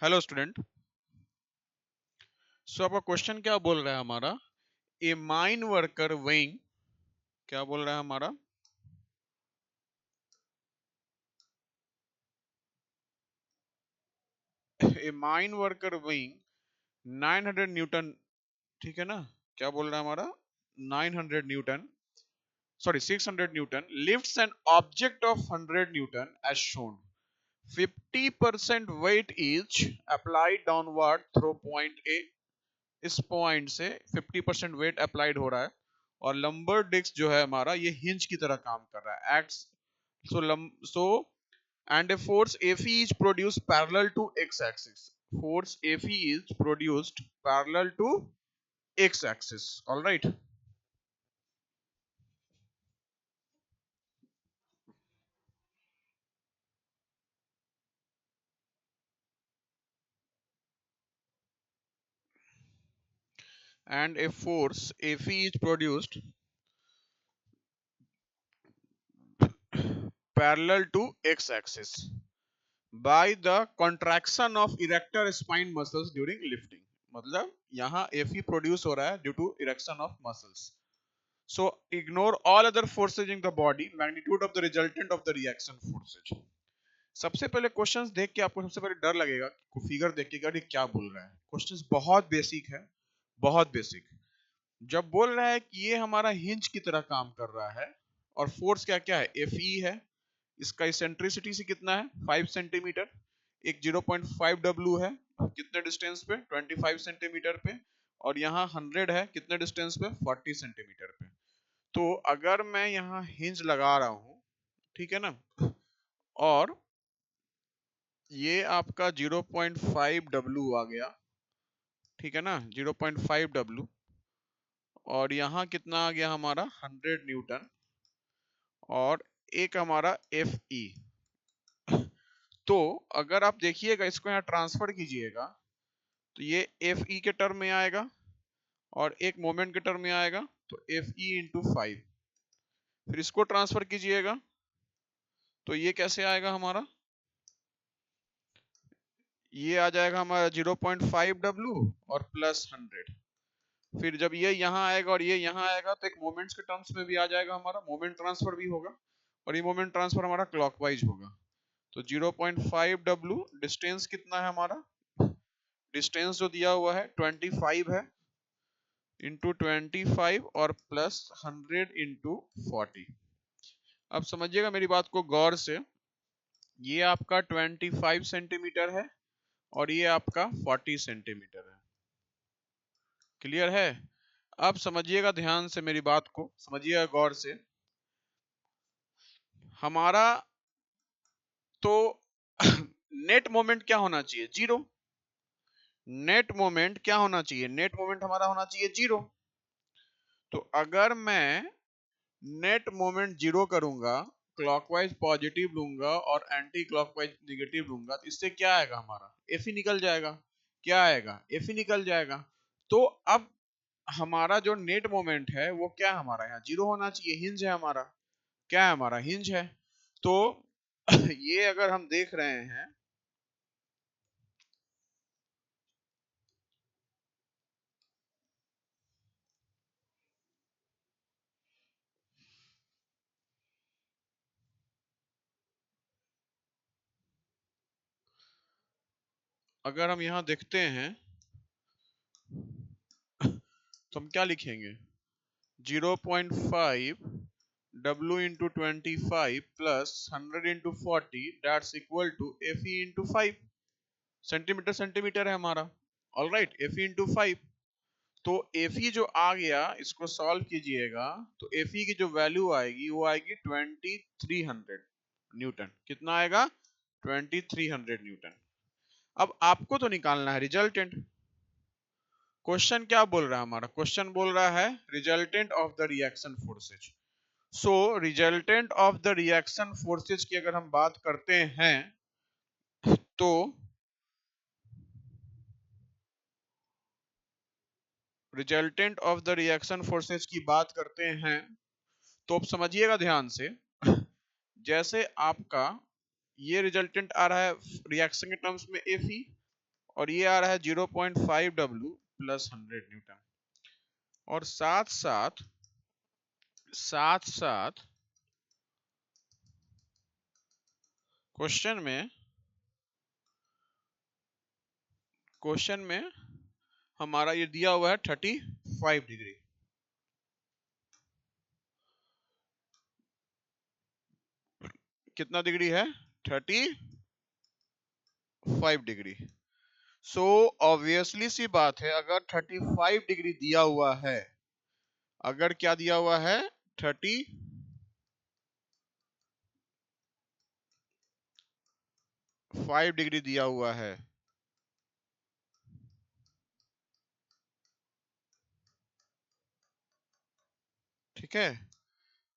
Hello student. सो आपका question क्या बोल रहा है हमारा? ए माइन वर्कर वेइंग, क्या बोल रहा है हमारा? A mine worker weighing 900 newton, ठीक है ना? क्या बोल रहा है हमारा? 900 newton, sorry 600 newton lifts an object of 100 newton as shown. 50% weight each applied downward through point A। इस पॉइंट से 50% वेट अप्लाइड हो रहा है और लंबर डिस्क जो है हमारा ये हिंज की तरह काम कर रहा है। Acts so and a force Fe is produced parallel to x axis. Force Fe is produced parallel to x axis. All right. And a force Fe is produced parallel to x axis by the contraction of erector spine muscles during lifting। मतलब यहाँ Fe produce हो रहा है due to erection of muscles. So ignore all other forces in the body, magnitude of the resultant of the reaction forces। सबसे पहले questions देख के आपको सबसे पहले डर लगेगा, फिगर देख के ये क्या बोल रहा है। क्वेश्चंस बहुत बेसिक है, बहुत बेसिक। जब बोल रहा है कि ये हमारा हिंज की तरह काम कर रहा है और फोर्स क्या क्या है, एफ ई है। इसका इसेंट्रिसिटी से कितना है, 5 सेंटीमीटर। एक 0.5 डब्ल्यू है, कितने डिस्टेंस पे, 25 सेंटीमीटर पे। और यहाँ 100 है, कितने डिस्टेंस पे, 40 सेंटीमीटर पे। तो अगर मैं यहाँ हिंज लगा रहा हूं, ठीक है ना, और ये आपका 0.5 डब्ल्यू आ गया, ठीक है ना, 0.5 डब्ल्यू। और यहाँ कितना आ गया हमारा, 100 न्यूटन। और एक हमारा एफ ई। तो अगर आप देखिएगा, इसको यहाँ ट्रांसफर कीजिएगा तो ये एफ ई के टर्म में आएगा और एक मोमेंट के टर्म में आएगा, तो एफ ई इंटू 5। फिर इसको ट्रांसफर कीजिएगा तो ये कैसे आएगा हमारा, ये आ जाएगा हमारा 0.5 डब्ल्यू और प्लस 100। फिर जब ये यहाँ आएगा और ये यहाँ आएगा तो एक मोमेंट्स के टर्म्स में भी आ जाएगा, हमारा मोमेंट ट्रांसफर भी होगा। और ये मोमेंट ट्रांसफर हमारा क्लॉकवाइज होगा। तो 0.5 डब्ल्यू, डिस्टेंस कितना है हमारा, डिस्टेंस जो दिया हुआ है 25 है, इंटू 25 और प्लस 100 इंटू 40। अब समझिएगा मेरी बात को गौर से, ये आपका 25 सेंटीमीटर है और ये आपका 40 सेंटीमीटर है। क्लियर है? अब समझिएगा ध्यान से, मेरी बात को समझिएगा गौर से। हमारा तो नेट मोमेंट क्या होना चाहिए, जीरो। नेट मोमेंट क्या होना चाहिए, नेट मोमेंट हमारा होना चाहिए जीरो। तो अगर मैं नेट मोमेंट जीरो करूंगा, क्लॉकवाइज पॉजिटिव लूंगा और एंटी क्लॉकवाइज निगेटिव लूंगा, तो इससे क्या आएगा हमारा, एफ ही निकल जाएगा। क्या आएगा, एफ ही निकल जाएगा। तो अब हमारा जो नेट मोमेंट है वो क्या है, हमारा यहाँ जीरो होना चाहिए, हिंज है हमारा। क्या है हमारा, हिंज है। तो ये अगर हम देख रहे हैं, अगर हम यहाँ देखते हैं तो हम क्या लिखेंगे, 0.5 W into 25 plus 100 into 40 that's equal to F E into 5। Centimetre centimetre है हमारा। All right, F E into 5। तो एफ ई जो आ गया, इसको सॉल्व कीजिएगा तो एफ ई की जो वैल्यू आएगी वो आएगी 2300 न्यूटन। कितना आएगा, 2300 न्यूटन। अब आपको तो निकालना है रिजल्टेंट। क्वेश्चन क्या बोल रहा है हमारा, क्वेश्चन बोल रहा है resultant of the reaction forces. So resultant of the reaction forces की अगर हम बात करते हैं तो resultant of the reaction forces की बात करते हैं तो अब समझिएगा ध्यान से। जैसे आपका ये रिजल्टेंट आ रहा है रिएक्शन के टर्म्स में एफ ई, और ये आ रहा है 0.5 W प्लस 100 न्यूटन। और साथ साथ क्वेश्चन में हमारा ये दिया हुआ है 35 डिग्री। कितना डिग्री है? 35 डिग्री। सो ऑब्वियसली सी बात है, अगर 35 डिग्री दिया हुआ है, अगर क्या दिया हुआ है 35 डिग्री दिया हुआ है, ठीक है,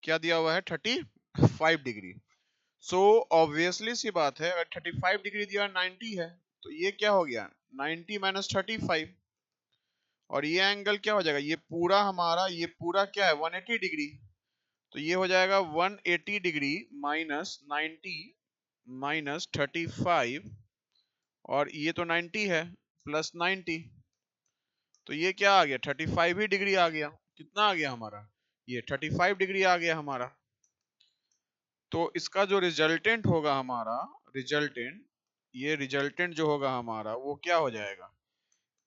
क्या दिया हुआ है 35 डिग्री। सो ऑब्वियसली सी बात है, अगर 35 डिग्री दिया 90 है, तो ये क्या हो गया 90 माइनस 35, और ये एंगल क्या हो जाएगा, ये पूरा हमारा, ये पूरा क्या है 180 डिग्री। तो ये हो जाएगा 180 डिग्री माइनस 90 माइनस 35, और ये तो 90 है प्लस 90, तो ये क्या आ गया 35 ही डिग्री आ गया। कितना आ गया हमारा, ये 35 डिग्री आ गया हमारा। तो इसका जो रिजल्टेंट होगा हमारा, ये रिजल्टेंट जो होगा हमारा वो क्या हो जाएगा,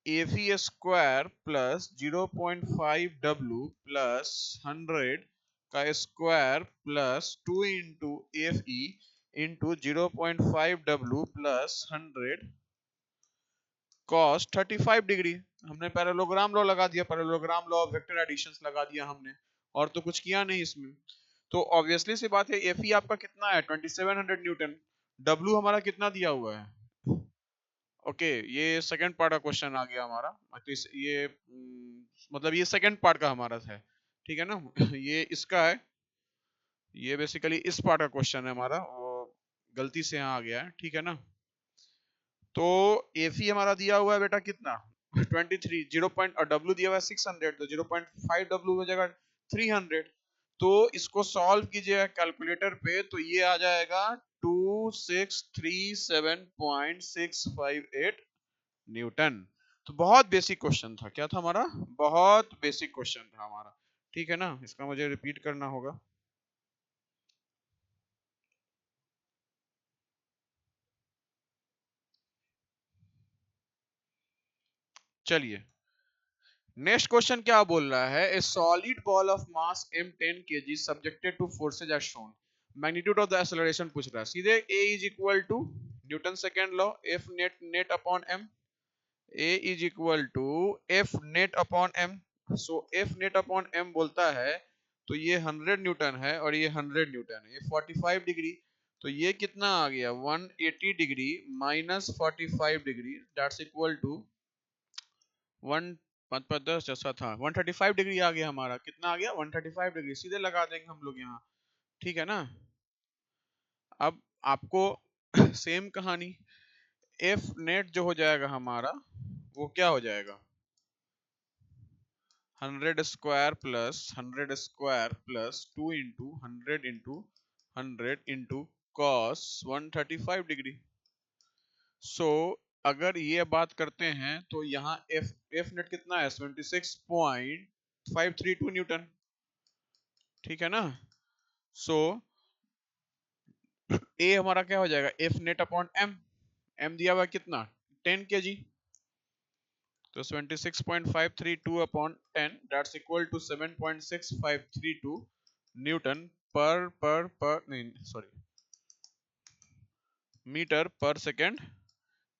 AV square plus 0.5W plus 100 का square plus 2 into FE into 0.5W plus 100 cos 35 degree. हमने पैरेललोग्राम लॉ लगा दिया, parallelogram law of vector additions लगा दिया हमने, और तो कुछ किया नहीं इसमें। तो ऑब्वियसली सी बात है, एफई आपका कितना है 2700 न्यूटन, डब्ल्यू हमारा कितना दिया हुआ है। ओके, ये सेकंड पार्ट का क्वेश्चन आ गया हमारा, तो ये मतलब ये सेकंड पार्ट का हमारा है, ठीक है ना। ये इसका है, ये बेसिकली इस पार्ट का क्वेश्चन है हमारा, वो गलती से यहाँ आ गया है, ठीक है ना। तो एफी हमारा दिया हुआ है बेटा कितना 23, 0. डब्ल्यू दिया हुआ है 600, तो 0.5 डब्ल्यू हो जाएगा 300। तो इसको सॉल्व कीजिएगा कैलकुलेटर पे, तो ये आ जाएगा 2637.658 न्यूटन। तो बहुत बेसिक क्वेश्चन था, क्या था हमारा, बहुत बेसिक क्वेश्चन था हमारा, ठीक है ना। इसका मुझे रिपीट करना होगा। चलिए नेक्स्ट क्वेश्चन क्या बोल रहा है, a solid ball of mass m10 kg subjected to forces as shown, magnitude of the acceleration पूछ रहा है सीधे। A is equal to newton second law, F net upon m, A is equal to F net upon m। So F net upon m बोलता है, तो ये 100 Newton है और ये 100 न्यूटन है, ये 45 डिग्री, तो ये कितना आ गया 180 degree minus 45 degree, that's equal to 1 5 5 10 जैसा था 135 डिग्री आ गया हमारा। कितना आ गया 135 डिग्री, सीधे लगा देंगे हम लोग यहाँ, ठीक है ना। अब आपको सेम कहानी, एफ नेट जो हो जाएगा हमारा वो क्या हो जाएगा 100 square plus 100 square plus 2 into 100 into cos 135 degree. So अगर ये बात करते हैं तो यहाँ एफ नेट कितना है 76.532 न्यूटन, ठीक है ना। सो ए हमारा क्या हो जाएगा F net upon M, M दिया हुआ कितना 10 kg, तो 76.532 upon 10 that's equal to 7.6532 newton पर नहीं सॉरी मीटर पर सेकेंड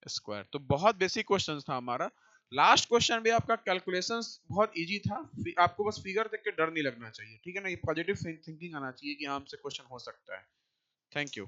स्क्वायर। तो बहुत बेसिक क्वेश्चन था हमारा। लास्ट क्वेश्चन भी आपका कैलकुलेशंस बहुत इजी था, आपको बस फिगर देख के डर नहीं लगना चाहिए, ठीक है ना। ये पॉजिटिव थिंकिंग आना चाहिए कि हाँ हमसे क्वेश्चन हो सकता है। Thank you.